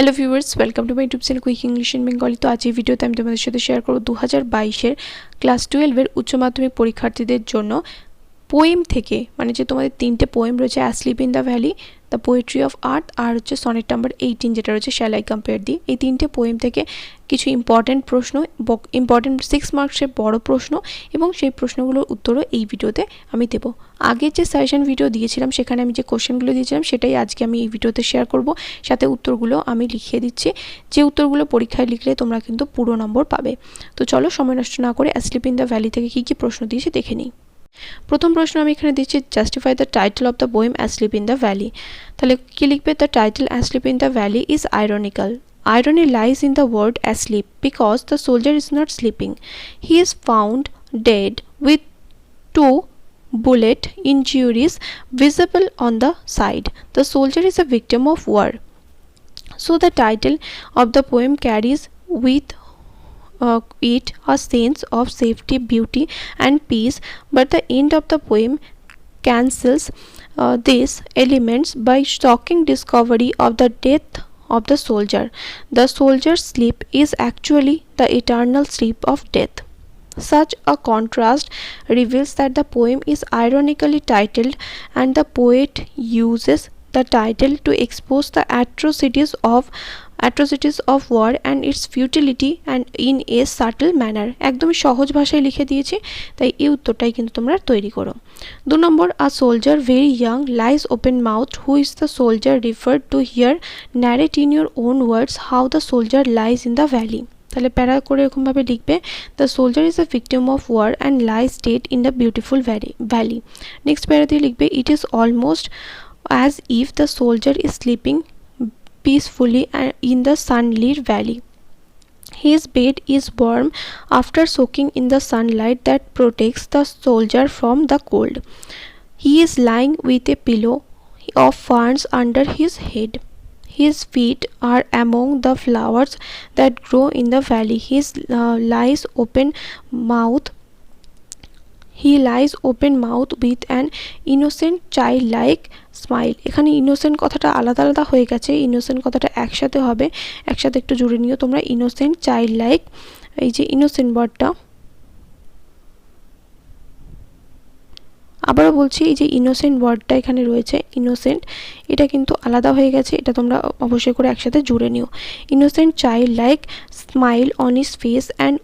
Hello viewers, welcome to my YouTube channel quick English in Bengali. তো আজ এই ভিডিওতে আমি তোমাদের সাথে শেয়ার করব 2022-এর ক্লাস 12-এর উচ্চ মাধ্যমিক পরীক্ষার্থীদের জন্য পোয়েম থেকে, মানে যে তোমাদের তিনটে পোয়েম রয়েছে, asleep in the valley, the poetry of earth আর হচ্ছে সনেট নাম্বার 18 যেটা রয়েছে শ্যাল আই কম্পেয়ার দি। এই তিনটে পোয়েম থেকে কিছু ইম্পর্টেন্ট প্রশ্ন, ইম্পর্টেন্ট 6 মার্কসের বড় প্রশ্ন এবং সেই প্রশ্নগুলোর উত্তরও এই ভিডিওতে আমি দেবো। আগের যে সাজেশন ভিডিও দিয়েছিলাম সেখানে আমি যে কোশ্চেনগুলো দিয়েছিলাম সেটাই আজকে আমি এই ভিডিওতে শেয়ার করব, সাথে উত্তরগুলো আমি লিখিয়ে দিচ্ছি। যে উত্তরগুলো পরীক্ষায় লিখলে তোমরা কিন্তু পুরো নম্বর পাবে। তো চলো সময় নষ্ট না করে অ্যাসলিপ ইন দ্য ভ্যালি থেকে কী কী প্রশ্ন দিয়েছে দেখে নিই। প্রথম প্রশ্ন আমি এখানে দিচ্ছি, justify the title of the poem asleep in the valley. তাহলে কি লিখবে? The title asleep in the valley is ironical. Irony lies in the word asleep because the soldier is not sleeping. He is found dead with 2 bullet injuries visible on the side. The soldier is a victim of war. So the title of the poem carries with it a sense of safety, beauty and peace, but the end of the poem cancels these elements by shocking discovery of the death of the soldier. The soldier's sleep is actually the eternal sleep of death. Such a contrast reveals that the poem is ironically titled, and the poet uses the title to expose the atrocities of war and its futility and in a subtle manner. একদমই সহজ ভাষায় লিখে দিয়েছি, তাই এই উত্তরটাই কিন্তু তোমরা তৈরি করো। 2 নম্বর, a soldier very young lies open mouthed. Who is the soldier referred to here? Narrate in your own words how the soldier lies in the valley. তাহলে প্যারা করে এরকমভাবে লিখবে, the soldier is a victim of war and lies dead in the beautiful valley. Next para দিয়ে লিখবে, it is almost as if the soldier is sleeping peacefully in the sunlit valley. His bed is warm after soaking in the sunlight that protects the soldier from the cold. He is lying with a pillow of ferns under his head. His feet are among the flowers that grow in the valley. He lies open mouth with an innocent childlike smile. এখানে innocent কথাটা আলাদা আলাদা হয়ে গেছে, innocent কথাটা একসাথে হবে, একসাথে একটু জুড়ে নিও তোমরা। ইনোসেন্ট চাইল্ড লাইক, এই যে ইনোসেন্ট ওয়ার্ডটা, আবারও বলছি, এই যে ইনোসেন্ট ওয়ার্ডটা এখানে রয়েছে, ইনোসেন্ট, এটা কিন্তু আলাদা হয়ে গেছে, এটা তোমরা অবশ্যই করে একসাথে জুড়ে নিও। Innocent child like smile on his face and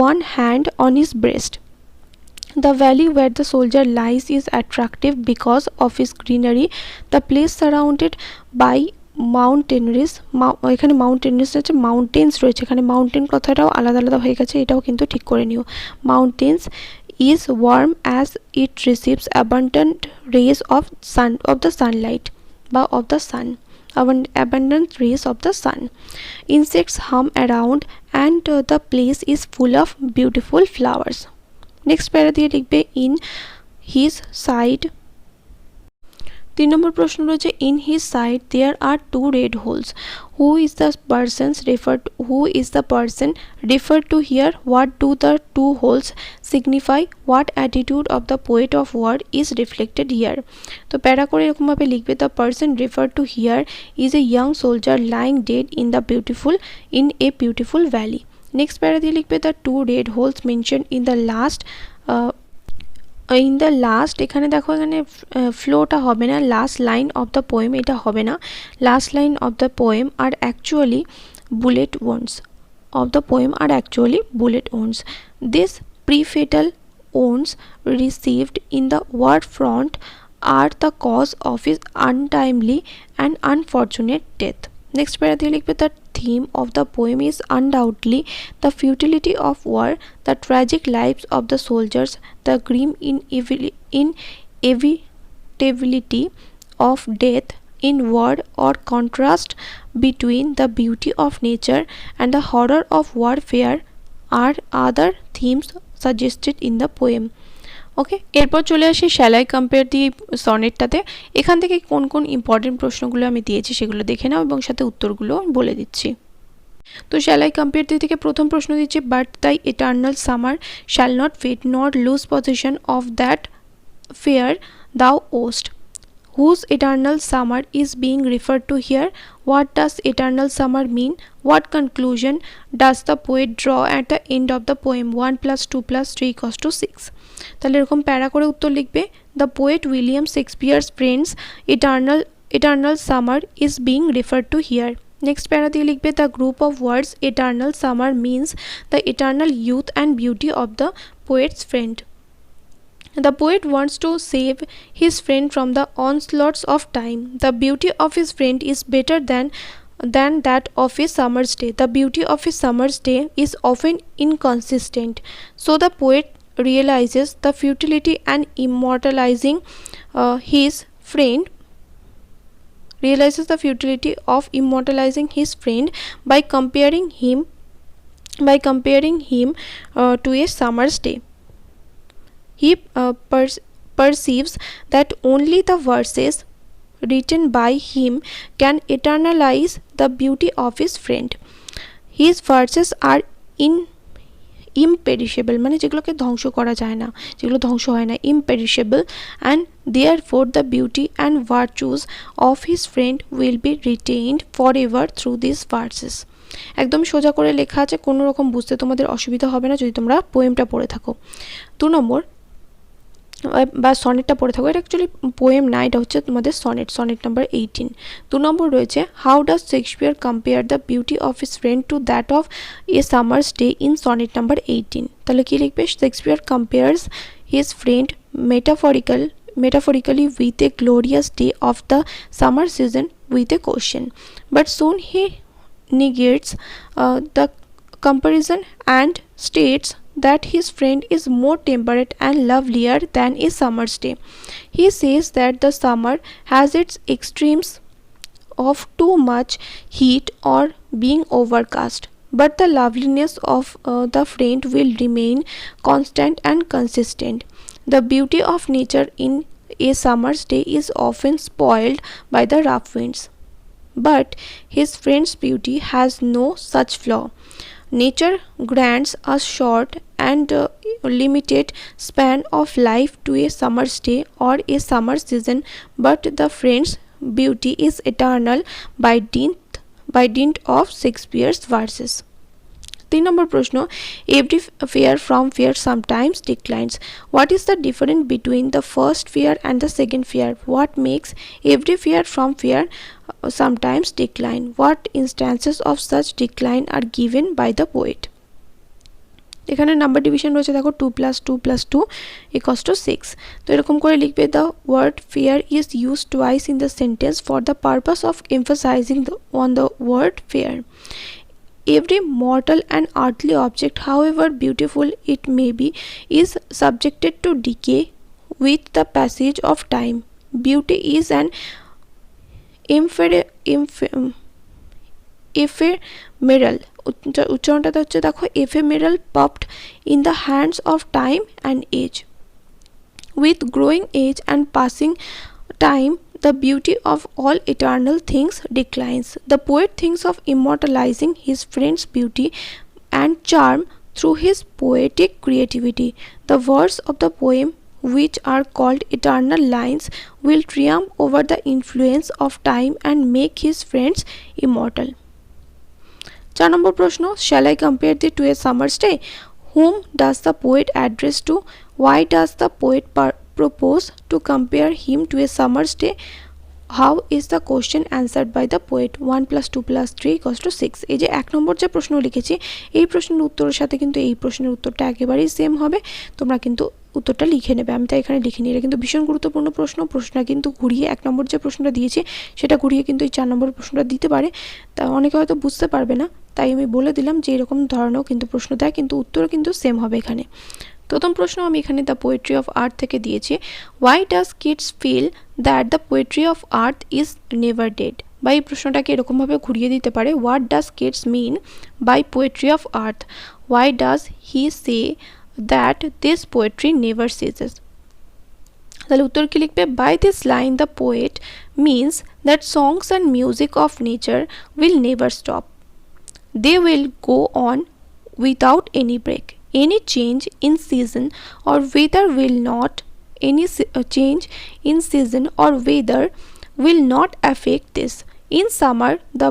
one hand on his breast. The valley where the soldier lies is attractive because of its greenery. The place surrounded by এখানে মাউন্টেনস আছে, মাউন্টেন্স রয়েছে, এখানে মাউন্টেন কথাটাও আলাদা আলাদা হয়ে গেছে, এটাও কিন্তু ঠিক করে নিও। Mountains is warm as it receives abundant rays of the sunlight বা of the sun, abundant rays of the sun. Insects hum around and the place is full of beautiful flowers. Next para দিয়ে লিখবে, in his side. 3 number প্রশ্ন রয়েছে, in his side there are 2 red holes. Who is the person referred to here? What do the 2 holes signify? What attitude of the poet of war is reflected here? তো প্যারা করে এরকমভাবে লিখবে, the person referred to here is a young soldier lying dead in a beautiful valley. Next para দিয়ে লিখবে, the 2 red holes mentioned in the last এখানে দেখো, এখানে ফ্লোটা হবে না, last line of the poem এটা হবে না, last line of the poem are actually bullet wounds. This prefatal wounds received in the war front are the cause of his untimely and unfortunate death. Next প্যারা দিয়ে লিখবে, the theme of the poem is undoubtedly the futility of war, the tragic lives of the soldiers, the grim inevitability of death in war, or contrast between the beauty of nature and the horror of warfare are other themes suggested in the poem. ওকে, এরপর চলে আসি shall I compare thee সনেটটাতে। এখান থেকে কোন কোন important প্রশ্নগুলো আমি দিয়েছি সেগুলো দেখে নাও এবং সাথে উত্তরগুলো বলে দিচ্ছি। তো শ্যাল আই কম্পেয়ার দি থেকে প্রথম প্রশ্ন দিচ্ছি, but thy eternal summer shall not fade not lose position of that fair thou owest. whose eternal summer is being referred to here? What does eternal summer mean? What conclusion does the poet draw at the end of the poem 1 plus 2 plus 3 equals to 6? তাহলে এরকম প্যারা করে উত্তর লিখবে, the poet William Shakespeare's friend's eternal summer is being referred to here. Next প্যারা দিয়ে লিখবে, the group of words eternal summer means the eternal youth and beauty of the poet's friend. The poet wants to save his friend from the onslaughts of time. The beauty of his friend is better than that of a summer's day. The beauty of a summer's day is often inconsistent. So the poet realizes the futility and immortalizing his friend by comparing him to a summer's day. He perceives that only the verses written by him can eternalize the beauty of his friend. His verses are imperishable, মানে যেগুলোকে ধ্বংস করা যায় না, যেগুলো ধ্বংস হয় না, imperishable, and therefore the beauty and virtues of his friend will be retained forever through these verses. একদম সোজা করে লেখা আছে, কোনো রকম বুঝতে তোমাদের অসুবিধা হবে না যদি তোমরা পোয়েমটা পড়ে থাকো। 2 নম্বর বা সনেটটা পড়ে থাকো, এটা অ্যাকচুয়ালি পোয়েম না, এটা হচ্ছে তোমাদের সনেট নাম্বার 18। 2 নম্বর রয়েছে, how does Shakespeare compare the beauty of his friend to that of a summer's day in sonnet number 18? তাহলে কি লিখবে, Shakespeare compares his friend metaphorically with a glorious day of the summer season with a question, but soon he negates the comparison and states that his friend is more temperate and lovelier than a summer's day. He says that the summer has its extremes of too much heat or being overcast, but the loveliness of the friend will remain constant and consistent. The beauty of nature in a summer's day is often spoiled by the rough winds, but his friend's beauty has no such flaw. Nature grants a short and limited span of life to a summer's day or a summer season, but the friend's beauty is eternal by dint of Shakespeare's verses. 3 number প্রশ্ন, every fear from fear sometimes declines. What is the difference between the first fear and the second fear? What makes every fear from fear sometimes decline? What instances of such decline are given by the poet? এখানে number division রয়েছে দেখো, 2 plus 2 plus 2 equals to 6. তো এরকম করে লিখবে, the word fear is used twice in the sentence for the purpose of emphasizing on the word fear. Every mortal and earthly object, however beautiful it may be, is subjected to decay with the passage of time. Beauty is an ephemeral, উচ্চারণটা হচ্ছে দেখো, ephemeral puppet in the hands of time and age. With growing age and passing time, the beauty of all eternal things declines. The poet thinks of immortalizing his friend's beauty and charm through his poetic creativity. The words of the poem, which are called eternal lines, will triumph over the influence of time and make his friends immortal. 4 নম্বর প্রশ্ন, shall I compare thee to a summer's day? Whom does the poet address to? Why does the poet propose to compare him to a summer's day? How is the question answered by the poet? 1 plus 2 plus 3 equals to 6. এই যে 1 নম্বর যে প্রশ্ন লিখেছি, এই প্রশ্নের উত্তরের সাথে কিন্তু এই প্রশ্নের উত্তরটা একেবারেই সেম হবে। তোমরা কিন্তু উত্তরটা লিখে নেবে, আমি তাই এখানে লিখিনি। এটা কিন্তু ভীষণ গুরুত্বপূর্ণ প্রশ্নটা কিন্তু ঘুরিয়ে 1 নম্বর যে প্রশ্নটা দিয়েছি সেটা ঘুরিয়ে কিন্তু এই 4 নম্বর প্রশ্নটা দিতে পারে। তা অনেকে হয়তো বুঝতে পারবে না, তাই আমি বলে দিলাম যে এরকম ধরনেরও কিন্তু প্রশ্ন দেয়, কিন্তু উত্তরও কিন্তু সেম হবে এখানে। প্রথম প্রশ্ন আমি এখানে দ্য পোয়েট্রি অফ আর্থ থেকে দিয়েছি, why does Keats feel that the poetry of earth is never dead? বা এই প্রশ্নটাকে এরকমভাবে ঘুরিয়ে দিতে পারে, what does Keats mean by poetry of earth? Why does he say that this poetry never ceases? তাহলে উত্তর কি লিখবে, by this line the poet means that songs and music of nature will never stop, they will go on without any break. Any change in season or weather will not any change in season or weather will not affect this. In summer, the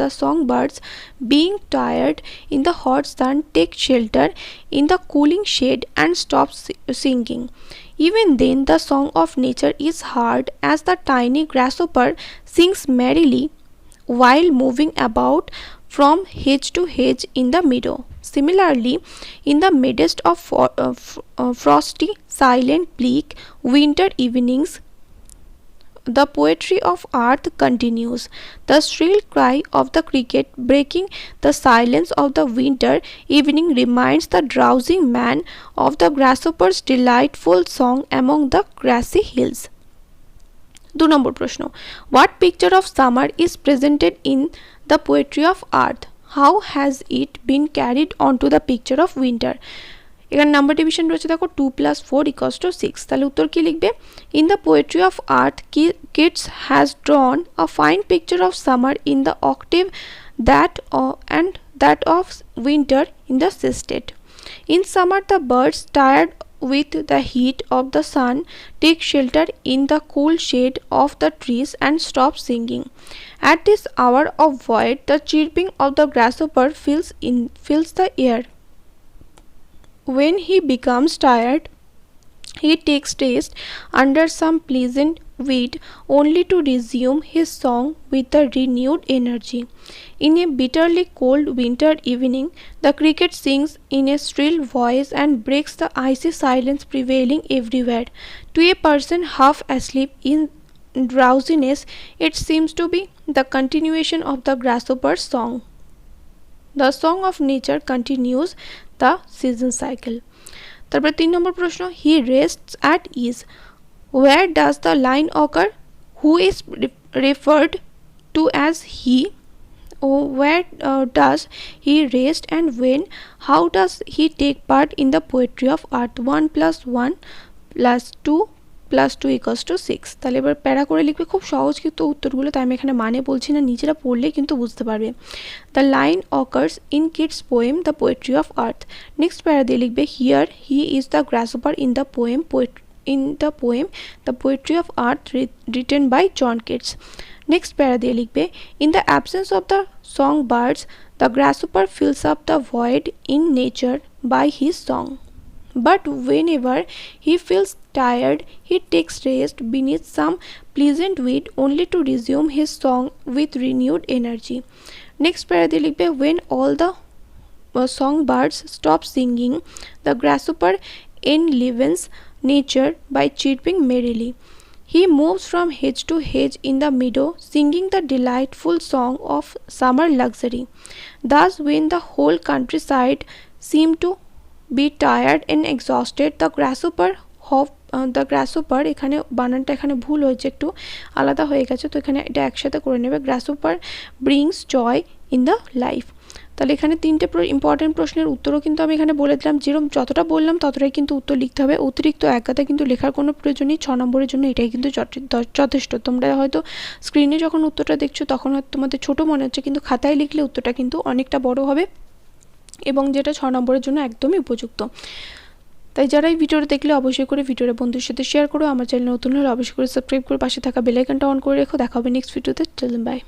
songbirds being tired in the hot sun take shelter in the cooling shade and stop singing. Even then, the song of nature is heard as the tiny grasshopper sings merrily while moving about from hedge to hedge in the meadow. Similarly, in the midst of frosty, silent, bleak winter evenings, the poetry of earth continues. The shrill cry of the cricket breaking the silence of the winter evening reminds the drowsing man of the grasshopper's delightful song among the grassy hills. 2 নম্বর প্রশ্ন, what picture of summer is presented in the poetry of earth? How has it been carried onto the picture of winter? এখানে number division রয়েছে দেখো 2 + 4 = 6। তাহলে উত্তর কি লিখবে? In the poetry of earth, Keats has drawn a fine picture of summer in the octave and that of winter in the sestet. In summer, the birds, tired with the heat of the sun, take shelter in the cool shade of the trees and stop singing. At this hour of void, the chirping of the grasshopper fills the air. When he becomes tired, he takes rest under some pleasant weed, only to resume his song with a renewed energy. In a bitterly cold winter evening, the cricket sings in a shrill voice and breaks the icy silence prevailing everywhere. To a person half asleep in drowsiness, it seems to be the continuation of the grasshopper's song. The song of nature continues the season cycle. তারপরে 3 number প্রশ্ন, he rests at ease. Where does the line occur? Who is referred to as he? Where does he rest and when? How does he take part in the poetry of earth? 1 + 1 + 2 + 2 = 6। তাহলে এবার প্যারা করে লিখবে, খুব সহজ কিন্তু উত্তরগুলো, তাই আমি এখানে মানে বলছি না, নিজেরা পড়লে কিন্তু বুঝতে পারবে। The line occurs in Keats' poem The Poetry of Earth. Next para দিয়ে লিখবে, here he is the grasshopper in the poem The Poetry of Earth written by John Keats. Next para দিয়ে লিখবে, in the absence of the songbirds, the grasshopper fills up the void in nature by his song. But whenever he feels tired, he takes rest beneath some pleasant weed, only to resume his song with renewed energy. Next para দিয়ে লিখবে, when all the songbirds stop singing, the grasshopper enlivens nature by chirping merrily. He moves from hedge to hedge in the meadow, singing the delightful song of summer luxury. Thus, when the whole countryside seemed to be tired and exhausted, the grasshopper এখানে বানানটা এখানে ভুল হয়েছে, একটু আলাদা হয়ে গেছে, তো এখানে এটা একসাথে করে নেবে, grasshopper brings joy in the life. তাহলে এখানে 3টে ইম্পর্টেন্ট প্রশ্নের উত্তরও কিন্তু আমি এখানে বলে দিলাম, যেরকম যতটা বললাম ততটাই কিন্তু উত্তর লিখতে হবে, অতিরিক্ত এক গাদা কিন্তু লেখার কোনো প্রয়োজন নেই। 6 নম্বরের জন্য এটাই কিন্তু যথেষ্ট। তোমরা হয়তো স্ক্রিনে যখন উত্তরটা দেখছো তখন হয়তো তোমাদের ছোট মনে হচ্ছে, কিন্তু খাতায় লিখলে উত্তরটা কিন্তু অনেকটা বড় হবে এবং যেটা 6 নম্বরের জন্য একদমই উপযুক্ত। তাই যারা এই ভিডিওটা দেখলে অবশ্যই করে ভিডিওটা বন্ধুদের সাথে শেয়ার করো। আমার চ্যানেল নতুন হলে অবশ্যই করে সাবস্ক্রাইব করে পাশে থাকা বেল আইকনটা অন করে রেখো। দেখা হবে নেক্সট ভিডিওতে। চলুন, বাই।